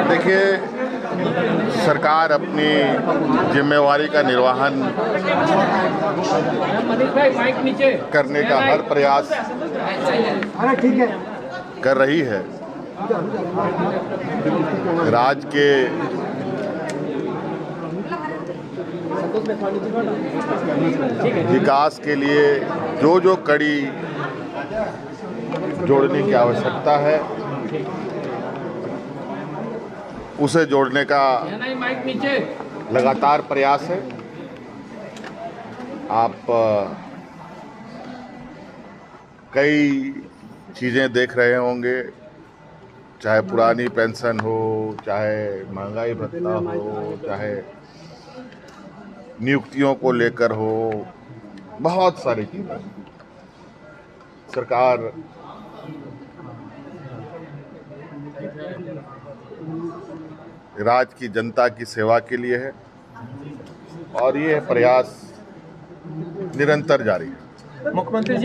देखिए, सरकार अपनी जिम्मेवारी का निर्वहन करने का हर प्रयास कर रही है। राज्य के विकास के लिए जो जो कड़ी जोड़ने की आवश्यकता है उसे जोड़ने का लगातार प्रयास है। आप कई चीज़ें देख रहे होंगे, चाहे पुरानी पेंशन हो, चाहे महंगाई भत्ता हो, चाहे नियुक्तियों को लेकर हो, बहुत सारी चीज़ें। सरकार राज्य की जनता की सेवा के लिए है और ये प्रयास निरंतर जारी है। मुख्यमंत्री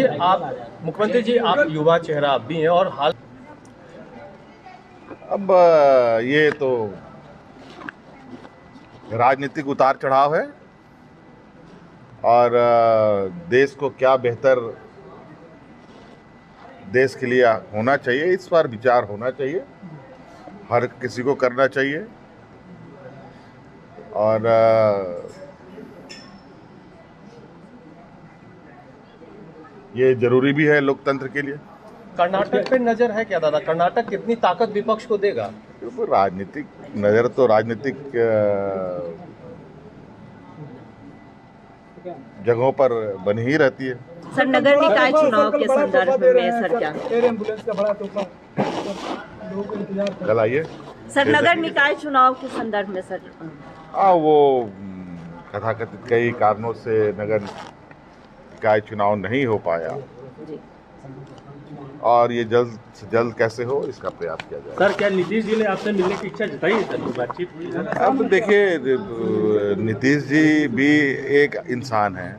जी आप युवा चेहरा आप भी हैं और हाल अब ये तो राजनीतिक उतार चढ़ाव है और देश को क्या बेहतर देश के लिए होना चाहिए, इस पर विचार होना चाहिए, हर किसी को करना चाहिए। और ये जरूरी भी है लोकतंत्र के लिए। कर्नाटक पे नजर है क्या दादा? कर्नाटक कितनी ताकत विपक्ष को देगा? राजनीतिक नजर तो राजनीतिक जगहों पर बनी ही रहती है। सर, नगर निकाय चुनाव के संदर्भ में सर क्या कल आइए सर, नगर निकाय चुनाव के संदर्भ में सर वो कथाकथित कई कारणों से नगर निकाय चुनाव नहीं हो पाया जी। और ये जल्द से जल्द कैसे हो इसका प्रयास किया जाए। सर, क्या नीतीश जी ने आपसे मिलने की इच्छा जताई है? सर, बातचीत हुई है? अब देखिए, नीतीश जी भी एक इंसान है।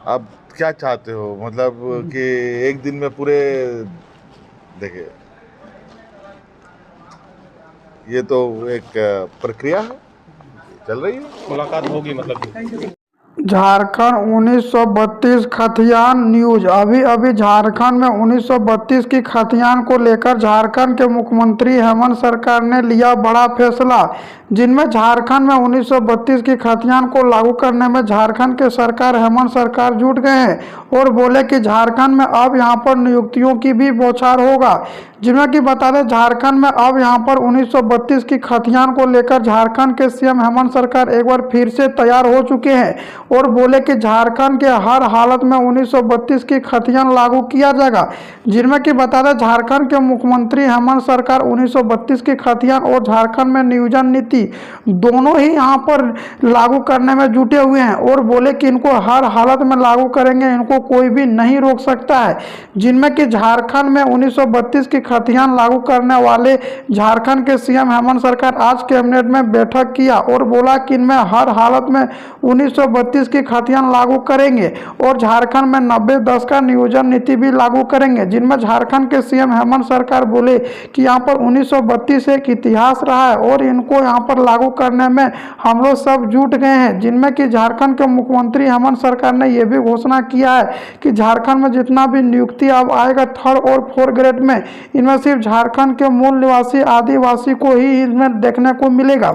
अब क्या चाहते हो, मतलब कि एक दिन में पूरे, देखिए ये तो एक प्रक्रिया है, चल रही है, मुलाकात होगी मतलब। झारखंड 1932 खतियान न्यूज। अभी झारखंड में 1932 की खतियान को लेकर झारखंड के मुख्यमंत्री हेमंत सरकार ने लिया बड़ा फैसला, जिनमें झारखंड में 1932 की खतियान को लागू करने में झारखंड के सरकार हेमंत सरकार जुट गए हैं और बोले कि झारखंड में अब यहां पर नियुक्तियों की भी बौछार होगा। जिनमें कि बता दें, झारखंड में अब यहां पर 1932 की खतियान को लेकर झारखंड के सीएम हेमंत सरकार एक बार फिर से तैयार हो चुके हैं और बोले कि झारखंड के हर हालत में 1932 की खतियान लागू किया जाएगा। जिनमें कि बता दें, झारखंड के मुख्यमंत्री हेमंत सरकार 1932 की खतियान और झारखंड में नियोजन नीति दोनों ही यहां पर लागू करने में जुटे हुए हैं और बोले कि इनको हर हालत में लागू करेंगे, इनको कोई भी नहीं रोक सकता है। जिनमें कि झारखंड में 1932 की खतियान लागू करने वाले झारखंड के सीएम हेमंत सरकार आज कैबिनेट में बैठक किया और बोला कि इनमें हर हालत में 1932 की खतियान लागू करेंगे और झारखंड में 90-10 का नियोजन नीति भी लागू करेंगे। जिनमें झारखंड के सीएम हेमंत सरकार बोले कि यहाँ पर 1932 एक इतिहास रहा है और इनको यहाँ पर लागू करने में हम लोग सब जुट गए हैं। जिनमें कि झारखंड के मुख्यमंत्री हेमंत सरकार ने यह भी घोषणा किया है कि झारखंड में जितना भी नियुक्ति अब आएगा 3rd और 4th ग्रेड में, इनमें सिर्फ झारखंड के मूल निवासी आदिवासी को ही इसमें देखने को मिलेगा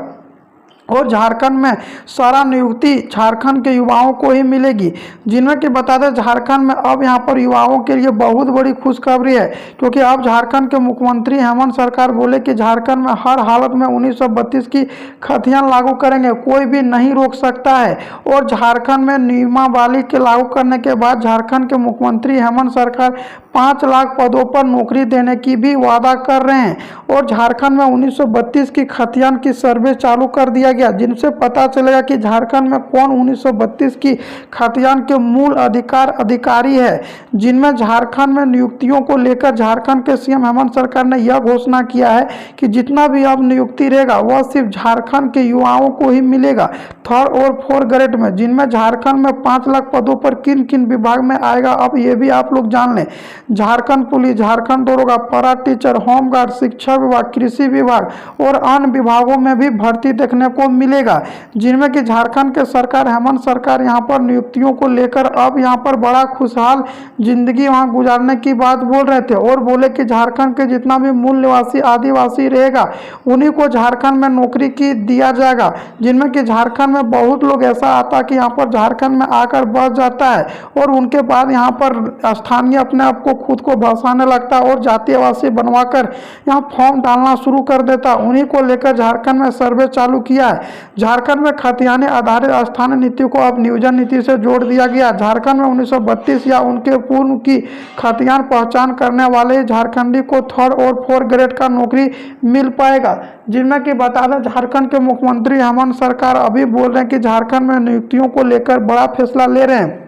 और झारखंड में सारा नियुक्ति झारखंड के युवाओं को ही मिलेगी। जिनमें कि बता दें, झारखंड में अब यहां पर युवाओं के लिए बहुत बड़ी खुशखबरी है, क्योंकि अब झारखंड के मुख्यमंत्री हेमंत सरकार बोले कि झारखंड में हर हालत में 1932 की खतियान लागू करेंगे, कोई भी नहीं रोक सकता है। और झारखंड में नियमावली के लागू करने के बाद झारखंड के मुख्यमंत्री हेमंत सरकार 5 लाख पदों पर नौकरी देने की भी वादा कर रहे हैं और झारखंड में 1932 की खतियान की सर्वे चालू कर दिया गया, जिनसे पता चलेगा कि झारखंड में कौन 1932 की खतियान के मूल अधिकारी है। जिनमें झारखंड में नियुक्तियों को लेकर झारखंड के सीएम हेमंत सरकार ने यह घोषणा किया है कि जितना भी अब नियुक्ति रहेगा वह सिर्फ झारखंड के युवाओं को ही मिलेगा 3rd और 4th ग्रेड में, जिनमें झारखंड में 5 लाख पदों पर किन किन विभाग में आएगा अब ये भी आप लोग जान लें। झारखंड पुलिस, झारखंड दरोगा, पारा टीचर, होमगार्ड, शिक्षा विभाग, कृषि विभाग और अन्य विभागों में भी भर्ती देखने को मिलेगा। जिनमें कि झारखंड के सरकार हेमंत सरकार यहाँ पर नियुक्तियों को लेकर अब यहाँ पर बड़ा खुशहाल जिंदगी वहाँ गुजारने की बात बोल रहे थे और बोले कि झारखंड के जितना भी मूल निवासी आदिवासी रहेगा उन्हीं को झारखंड में नौकरी की दिया जाएगा। जिनमें कि झारखंड में बहुत लोग ऐसा आता कि यहाँ पर झारखंड में आकर बस जाता है और उनके बाद यहाँ पर स्थानीय अपने आप को खुद को बसाने लगता है और जातीयवासी बनवाकर यहाँ फॉर्म डालना शुरू कर देता। उन्हीं को लेकर झारखंड में सर्वे चालू किया है। झारखंड में खतियाने आधारित स्थानीय नीति को अब नियोजन नीति से जोड़ दिया गया। झारखंड में 1932 या उनके पूर्व की खतियान पहचान करने वाले झारखंडी को 3rd और 4th ग्रेड का नौकरी मिल पाएगा। जिनमें कि बता दें झारखंड के मुख्यमंत्री हेमंत सरकार अभी बोल रहे हैं कि झारखंड में नियुक्तियों को लेकर बड़ा फैसला ले रहे हैं।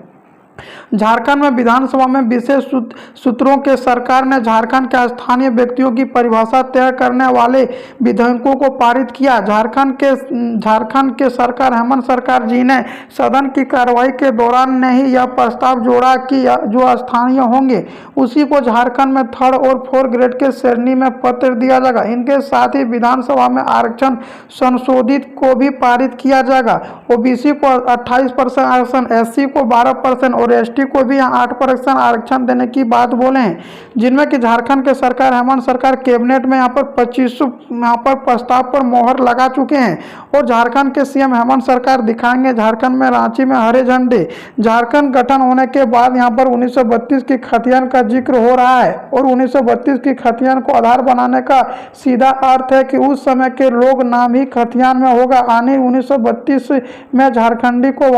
झारखंड में विधानसभा में विशेष सूत्रों के सरकार ने झारखंड के स्थानीय व्यक्तियों की परिभाषा तय करने वाले विधेयकों को पारित किया। झारखंड के सरकार हेमंत सरकार जी ने सदन की कार्रवाई के दौरान ने ही यह प्रस्ताव जोड़ा कि जो स्थानीय होंगे उसी को झारखंड में 3rd और 4th ग्रेड के श्रेणी में पत्र दिया जाएगा। इनके साथ ही विधानसभा में आरक्षण संशोधित को भी पारित किया जाएगा। ओबीसी को 28% आरक्षण, एससी को 12% और एसटी को भी 8% आरक्षण देने की बात बोले हैं। जिनमें कि झारखंड के सरकार हेमंत सरकार कैबिनेट में यहाँ पर 25 प्रस्ताव पर मोहर लगा चुके हैं और झारखंड के सीएम हेमंत सरकार दिखाएंगे झारखंड में रांची में हरे झंडे। झारखंड गठन होने के बाद यहाँ पर 1932 की खतियान का जिक्र हो रहा है और 1932 की खतियान को आधार बनाने का सीधा अर्थ है कि उस समय के लोग नाम ही खतियान में होगा। आने 1932 में झारखंडी को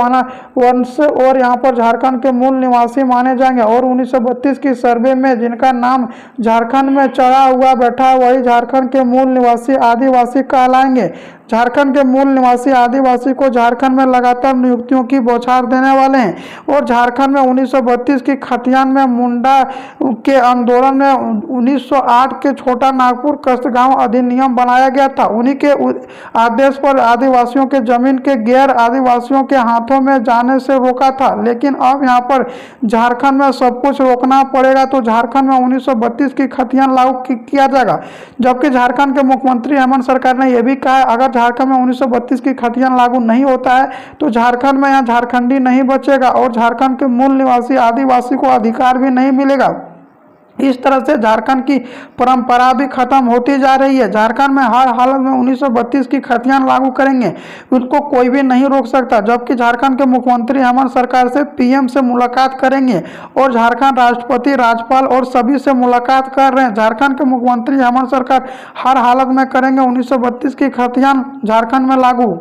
वंश और यहाँ पर झारखंड के मूल निवासी माने जाएंगे और 1932 की सर्वे में जिनका नाम झारखंड में चढ़ा हुआ बैठा वही झारखंड के मूल निवासी आदिवासी कहलाएंगे। झारखंड के मूल निवासी आदिवासी को झारखंड में लगातार नियुक्तियों की बौछार देने वाले हैं और झारखंड में 1932 की खतियान में मुंडा के आंदोलन में 1908 के छोटा नागपुर कष्टगांव अधिनियम बनाया गया था। उन्हीं के आदेश पर आदिवासियों के जमीन के गैर आदिवासियों के हाथों में जाने से रोका था, लेकिन अब यहाँ पर झारखंड में सब कुछ रोकना पड़ेगा तो झारखंड में 1932 की खतियान लागू किया जाएगा। जबकि झारखंड के मुख्यमंत्री हेमंत सरकार ने यह भी कहा अगर झारखंड में 1932 की खतियान लागू नहीं होता है तो झारखंड में यहाँ झारखंडी नहीं बचेगा और झारखंड के मूल निवासी आदिवासी को अधिकार भी नहीं मिलेगा। इस तरह से झारखंड की परंपरा भी खत्म होती जा रही है। झारखंड में हर हालत में 1932 की खतियान लागू करेंगे, उनको कोई भी नहीं रोक सकता। जबकि झारखंड के मुख्यमंत्री हेमंत सरकार से पीएम से मुलाकात करेंगे और झारखंड राष्ट्रपति, राज्यपाल और सभी से मुलाकात कर रहे हैं। झारखंड के मुख्यमंत्री हेमंत सरकार हर हालत में करेंगे 1932 की खतियान झारखंड में लागू।